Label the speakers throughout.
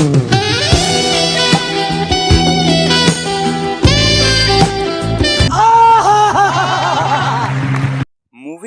Speaker 1: Movie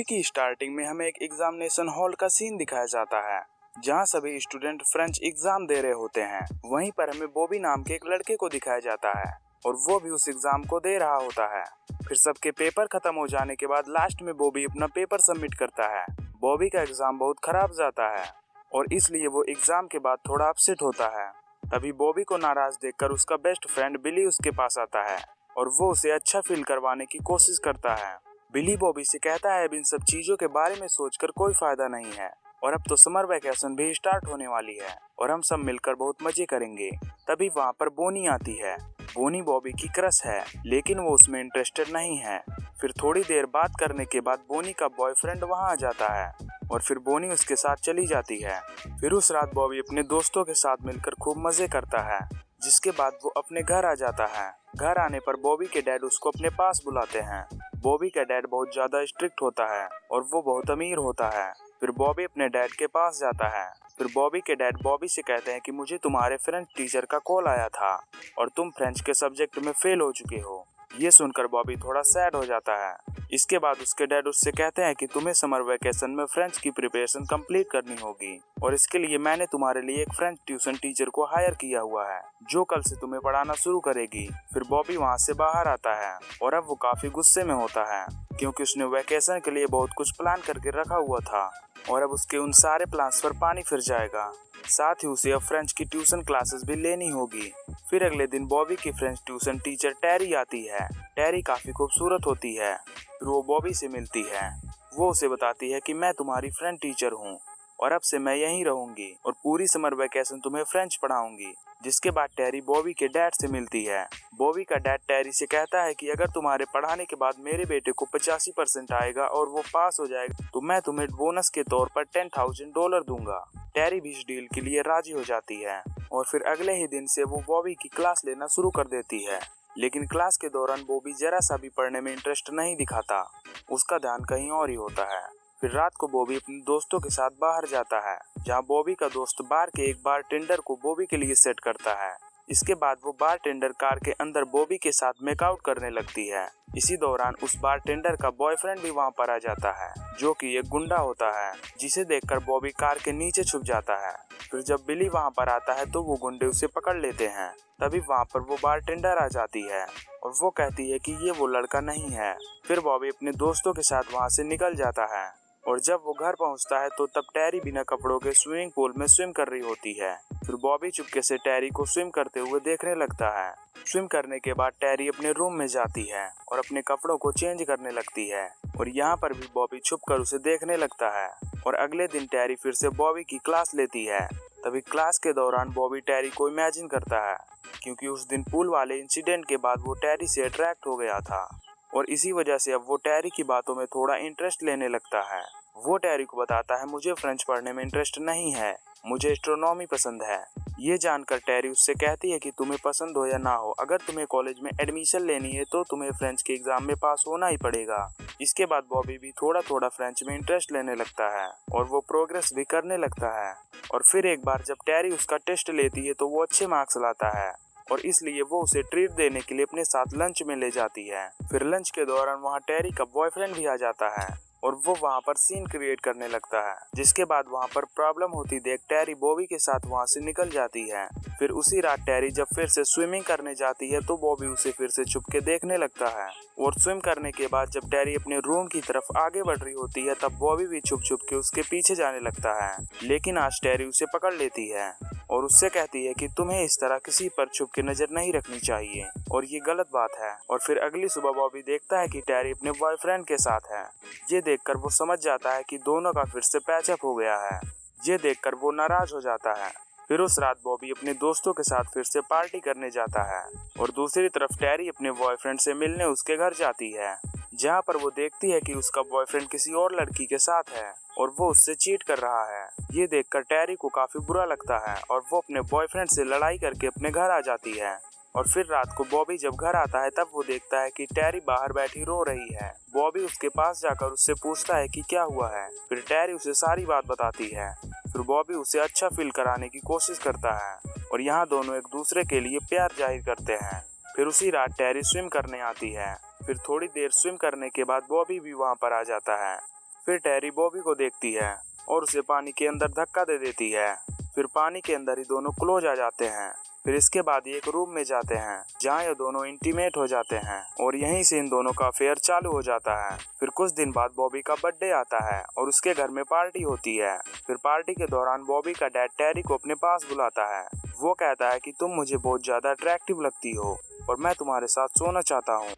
Speaker 1: की starting में हमें एक एग्जामिनेशन हॉल का सीन दिखाया जाता है जहां सभी स्टूडेंट फ्रेंच एग्जाम दे रहे होते हैं। वहीं पर हमें बॉबी नाम के एक लड़के को दिखाया जाता है और वो भी उस एग्जाम को दे रहा होता है। फिर सबके पेपर खत्म हो जाने के बाद लास्ट में बॉबी अपना पेपर सबमिट करता है। बॉबी का एग्जाम बहुत खराब जाता है और इसलिए वो एग्जाम के बाद थोड़ा अपसेट होता है। तभी बॉबी को नाराज देखकर उसका बेस्ट फ्रेंड बिली उसके पास आता है और वो उसे अच्छा फील करवाने की कोशिश करता है। बिली बॉबी से कहता है अब इन सब चीजों के बारे में सोचकर कोई फायदा नहीं है और अब तो समर वैकेशन भी स्टार्ट होने वाली है और हम सब मिलकर बहुत मजे करेंगे। तभी वहाँ पर बोनी आती है। बोनी बॉबी की क्रश है लेकिन वो उसमें इंटरेस्टेड नहीं है। फिर थोड़ी देर बात करने के बाद बोनी का बॉयफ्रेंड वहाँ आ जाता है और फिर बोनी उसके साथ चली जाती है। फिर उस रात बॉबी अपने दोस्तों के साथ मिलकर खूब मजे करता है, जिसके बाद वो अपने घर आ जाता है। घर आने पर बॉबी के डैड उसको अपने पास बुलाते हैं। बॉबी का डैड बहुत ज्यादा स्ट्रिक्ट होता है और वो बहुत अमीर होता है। फिर बॉबी अपने डैड के पास जाता है। फिर बॉबी के डैड बॉबी से कहते हैं कि मुझे तुम्हारे फ्रेंच टीचर का कॉल आया था और तुम फ्रेंच के सब्जेक्ट में फेल हो चुके हो। ये सुनकर बॉबी थोड़ा सैड हो जाता है। इसके बाद उसके डैड उससे कहते हैं कि तुम्हें समर वेकेशन में फ्रेंच की प्रिपरेशन कंप्लीट करनी होगी और इसके लिए मैंने तुम्हारे लिए एक फ्रेंच ट्यूशन टीचर को हायर किया हुआ है जो कल से तुम्हें पढ़ाना शुरू करेगी। फिर बॉबी वहाँ से बाहर आता है और अब वो काफी गुस्से में होता है क्योंकि उसने वेकेशन के लिए बहुत कुछ प्लान करके रखा हुआ था और अब उसके उन सारे प्लान्स पर पानी फिर जाएगा। साथ ही उसे अब फ्रेंच की ट्यूशन क्लासेस भी लेनी होगी। फिर अगले दिन बॉबी की फ्रेंच ट्यूशन टीचर टेरी आती है। टेरी काफी खूबसूरत होती है। फिर वो बॉबी से मिलती है। वो उसे बताती है कि मैं तुम्हारी फ्रेंच टीचर हूँ और अब से मैं यहीं रहूंगी और पूरी समर वेकेशन तुम्हें फ्रेंच पढ़ाऊंगी। जिसके बाद टेरी बॉबी के डैड से मिलती है। बॉबी का डैड टेरी से कहता है कि अगर तुम्हारे पढ़ाने के बाद मेरे बेटे को 85% आएगा और वो पास हो जाएगा तो मैं तुम्हें बोनस के तौर पर $10,000 दूंगा। टेरी भी इस डील के लिए राजी हो जाती है और फिर अगले ही दिन से वो बॉबी की क्लास लेना शुरू कर देती है। लेकिन क्लास के दौरान बॉबी जरा सा भी पढ़ने में इंटरेस्ट नहीं दिखाता, उसका ध्यान कहीं और ही होता है। फिर रात को बॉबी अपने दोस्तों के साथ बाहर जाता है जहां बॉबी का दोस्त बार के एक बारटेंडर को बॉबी के लिए सेट करता है। इसके बाद वो बारटेंडर कार के अंदर बॉबी के साथ मेकआउट करने लगती है। इसी दौरान उस बारटेंडर का बॉयफ्रेंड भी वहां पर आ जाता है जो कि एक गुंडा होता है, जिसे देखकर बॉबी कार के नीचे छुप जाता है। फिर जब बिली वहां पर आता है तो वो गुंडे उसे पकड़ लेते हैं। तभी वहां पर वो बारटेंडर आ जाती है और वो कहती है कि ये वो लड़का नहीं है। फिर बॉबी अपने दोस्तों के साथ वहां से निकल जाता है और जब वो घर पहुंचता है तो तब टेरी बिना कपड़ों के स्विमिंग पूल में स्विम कर रही होती है। फिर बॉबी चुपके से टेरी को स्विम करते हुए देखने लगता है। स्विम करने के बाद टेरी अपने रूम में जाती है और अपने कपड़ों को चेंज करने लगती है और यहाँ पर भी बॉबी छुपकर उसे देखने लगता है। और अगले दिन टेरी फिर से बॉबी की क्लास लेती है। तभी क्लास के दौरान बॉबी टेरी को इमेजिन करता है क्योंकि उस दिन पूल वाले इंसिडेंट के बाद वो टेरी से अट्रैक्ट हो गया था और इसी वजह से अब वो टेरी की बातों में थोड़ा इंटरेस्ट लेने लगता है। वो टेरी को बताता है मुझे फ्रेंच पढ़ने में इंटरेस्ट नहीं है, मुझे एस्ट्रोनॉमी पसंद है। ये जानकर टेरी उससे कहती है कि तुम्हें पसंद हो या ना हो, अगर तुम्हें कॉलेज में एडमिशन लेनी है तो तुम्हें फ्रेंच के एग्जाम में पास होना ही पड़ेगा। इसके बाद बॉबी भी थोड़ा थोड़ा फ्रेंच में इंटरेस्ट लेने लगता है और वो प्रोग्रेस भी करने लगता है। और फिर एक बार जब टेरी उसका टेस्ट लेती है तो वो अच्छे मार्क्स लाता है और इसलिए वो उसे ट्रीट देने के लिए अपने साथ लंच में ले जाती है। फिर लंच के दौरान वहाँ टेरी का बॉयफ्रेंड भी आ जाता है और वो वहाँ पर सीन क्रिएट करने लगता है। जिसके बाद वहाँ पर प्रॉब्लम होती देख टेरी बॉबी के साथ वहाँ से निकल जाती है। फिर उसी रात टेरी जब फिर से स्विमिंग करने जाती है तो बॉबी उसे फिर से छुप के देखने लगता है और स्विम करने के बाद जब टेरी अपने रूम की तरफ आगे बढ़ रही होती है तब बॉबी भी छुप छुप के उसके पीछे जाने लगता है। लेकिन आज टेरी उसे पकड़ लेती है और उससे कहती है कि तुम्हें इस तरह किसी पर छुप के नजर नहीं रखनी चाहिए और ये गलत बात है। और फिर अगली सुबह बॉबी देखता है कि टेरी अपने बॉयफ्रेंड के साथ है। ये देखकर वो समझ जाता है कि दोनों का फिर से पैचअप हो गया है। ये देखकर वो नाराज हो जाता है। फिर उस रात बॉबी अपने दोस्तों के साथ फिर से पार्टी करने जाता है और दूसरी तरफ टेरी अपने बॉयफ्रेंड से मिलने उसके घर जाती है, जहाँ पर वो देखती है कि उसका बॉयफ्रेंड किसी और लड़की के साथ है और वो उससे चीट कर रहा है। ये देखकर टेरी को काफी बुरा लगता है और वो अपने बॉयफ्रेंड से लड़ाई करके अपने घर आ जाती है। और फिर रात को बॉबी जब घर आता है तब वो देखता है कि टेरी बाहर बैठी रो रही है। बॉबी उसके पास जाकर उससे पूछता है कि क्या हुआ है। फिर टेरी उसे सारी बात बताती है। फिर फिर बॉबी उसे अच्छा फील कराने की कोशिश करता है और यहाँ दोनों एक दूसरे के लिए प्यार जाहिर करते हैं। फिर उसी रात टेरी स्विम करने आती है। फिर थोड़ी देर स्विम करने के बाद बॉबी भी वहाँ पर आ जाता है। फिर टेरी बॉबी को देखती है और उसे पानी के अंदर धक्का दे देती है। फिर पानी के अंदर ही दोनों क्लोज आ जाते हैं। फिर इसके बाद ये एक रूम में जाते हैं जहाँ ये दोनों इंटीमेट हो जाते हैं और यहीं से इन दोनों का अफेयर चालू हो जाता है। फिर कुछ दिन बाद बॉबी का बर्थडे आता है और उसके घर में पार्टी होती है। फिर पार्टी के दौरान बॉबी का डैड टेरी को अपने पास बुलाता है। वो कहता है कि तुम मुझे बहुत ज्यादा अट्रैक्टिव लगती हो और मैं तुम्हारे साथ सोना चाहता हूँ,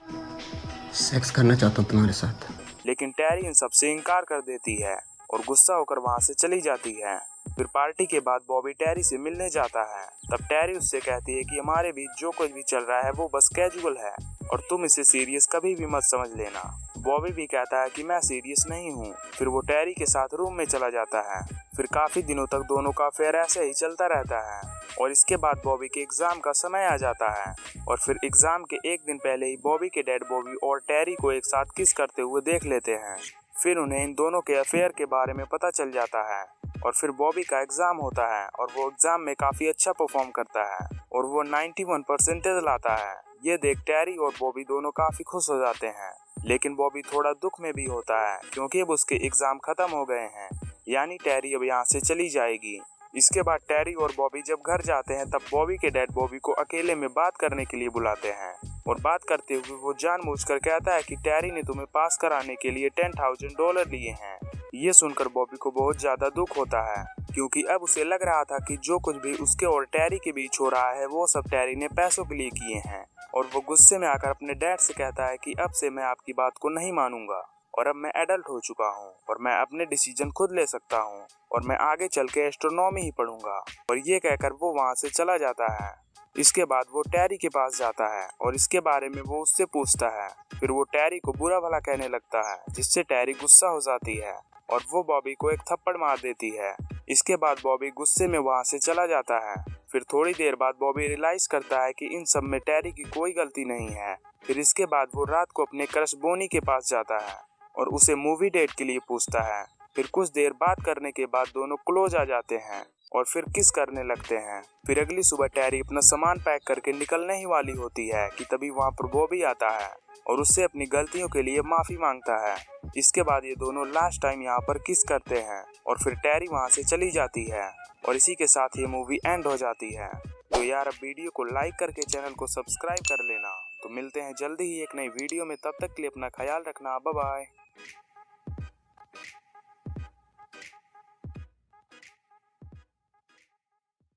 Speaker 2: सेक्स करना चाहता हूँ तुम्हारे साथ।
Speaker 1: लेकिन टेरी इन सबसे इनकार कर देती है और गुस्सा होकर वहाँ से चली जाती है। फिर पार्टी के बाद बॉबी टेरी से मिलने जाता है। तब टेरी उससे कहती है कि हमारे बीच जो कुछ भी चल रहा है वो बस कैजुअल है और तुम इसे सीरियस कभी भी मत समझ लेना। बॉबी भी कहता है कि मैं सीरियस नहीं हूँ। फिर वो टेरी के साथ रूम में चला जाता है। फिर काफी दिनों तक दोनों का अफेयर ऐसे ही चलता रहता है और इसके बाद बॉबी के एग्जाम का समय आ जाता है और फिर एग्जाम के एक दिन पहले ही बॉबी के डैड बॉबी और टेरी को एक साथ किस करते हुए देख लेते हैं। फिर उन्हें इन दोनों के अफेयर के बारे में पता चल जाता है और फिर बॉबी का एग्जाम होता है और वो एग्जाम में काफी अच्छा परफॉर्म करता है और वो 91% लाता है। ये देख टेरी और बॉबी दोनों काफी खुश हो जाते हैं, लेकिन बॉबी थोड़ा दुख में भी होता है क्योंकि अब उसके एग्जाम खत्म हो गए हैं, यानी टेरी अब यहाँ से चली जाएगी। इसके बाद टेरी और बॉबी जब घर जाते हैं तब बॉबी के डैड बॉबी को अकेले में बात करने के लिए बुलाते हैं और बात करते हुए वो जानबूझकर कहता है कि टेरी ने तुम्हें पास कराने के लिए $10,000 लिए हैं। ये सुनकर बॉबी को बहुत ज्यादा दुख होता है क्योंकि अब उसे लग रहा था कि जो कुछ भी उसके और टेरी के बीच हो रहा है वो सब टेरी ने पैसों के लिए किए हैं और वो गुस्से में आकर अपने डैड से कहता है कि अब से मैं आपकी बात को नहीं मानूंगा और अब मैं एडल्ट हो चुका हूँ और मैं अपने डिसीजन खुद ले सकता हूँ और मैं आगे चल के एस्ट्रोनॉमी ही पढ़ूंगा। और ये कहकर वो वहाँ से चला जाता है। इसके बाद वो टेरी के पास जाता है और इसके बारे में वो उससे पूछता है। फिर वो टेरी को बुरा भला कहने लगता है जिससे टेरी गुस्सा हो जाती है और वो बॉबी को एक थप्पड़ मार देती है। इसके बाद बॉबी गुस्से में वहाँ से चला जाता है। फिर थोड़ी देर बाद बॉबी रियलाइज करता है कि इन सब में टेरी की कोई गलती नहीं है। फिर इसके बाद वो रात को अपने क्रश बोनी के पास जाता है और उसे मूवी डेट के लिए पूछता है। फिर कुछ देर बात करने के बाद दोनों क्लोज आ जाते हैं और फिर किस करने लगते हैं। फिर अगली सुबह टेरी अपना सामान पैक करके निकलने ही वाली होती है कि तभी वहाँ पर बॉबी आता है और उससे अपनी गलतियों के लिए माफी मांगता है। इसके बाद ये दोनों लास्ट टाइम यहाँ पर किस करते हैं और फिर टेरी वहाँ से चली जाती है और इसी के साथ ये मूवी एंड हो जाती है। तो यार अब वीडियो को लाइक करके चैनल को सब्सक्राइब कर लेना। तो मिलते हैं जल्दी ही एक नई वीडियो में, तब तक के लिए अपना ख्याल रखना। Bye bye.